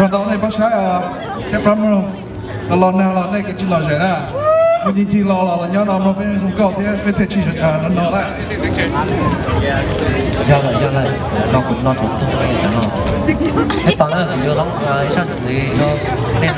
cho đó này bác sĩ cái problem rồi lò nào lò này cái chuyện lò rẻ ra mình nhìn thì lò là nhớ nó phải không có thế phải thể chỉ nó lại ra lại nó cũng nó cũng không phải chẳng nó cái tao nó thì vô lắm sang thì cho nên